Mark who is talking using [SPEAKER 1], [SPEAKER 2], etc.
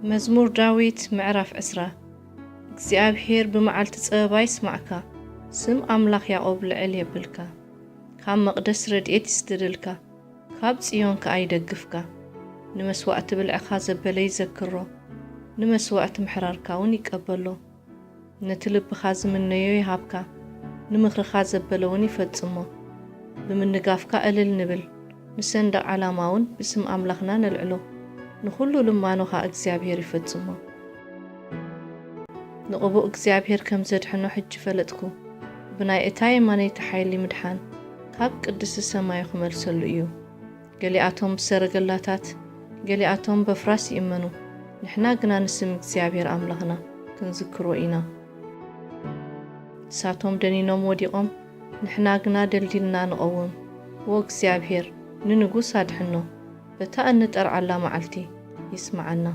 [SPEAKER 1] مزمور داويت معرف عسرة እግዚአብሔር بمعلت ጸባ ይስማዕካ ስም አምላኽ ያዕቆብ ልዕል የብልካ ካብ መቕደስ ረድኤት ይስድድልካ ካብ ጽዮን ከአይደግፍካ ንመስዋዕቲ ብልዕኻ ዘበለ ይዘክሮ ንመስዋዕቲ ምሕራርካ እውን ይቀበሎ ነቲ ልብኻ ዝምነዮ ይሃብካ ንምኽርኻ ዘበለ እውን ይፈጽሞ ብምንጋፍካ እልል ንብል ንሰንደቕ ዓላማ እውን ብስም አምላኽና ነልዕሎ ንኹሉ ልማኖኻ እግዚአብሔር ይፈጽሞ ንቕቡእ እግዚአብሔር ከም ዘድሕኖ ሕጂ ፈለጥኩ ብናይ እታ የማነይቲ ሓይሊ ምድሓን ካብ ቅድስ ሰማይ ክመልሰሉ እዩ ገሊኣቶም ብሰረገላታት ገሊኣቶም በፍራስ ይእመኑ ንሕና ግና ንስም እግዚአብሔር አምላኽና ክንዝክሮ ኢና ሳቶም ደኒኖም ወዲቖም ንሕና ግና ደልዲልና ንቐውም ወ እግዚአብሔር ንንጉስ አድሕኖ በታ እንጠርዓላ መዓልቲ ይስማዓና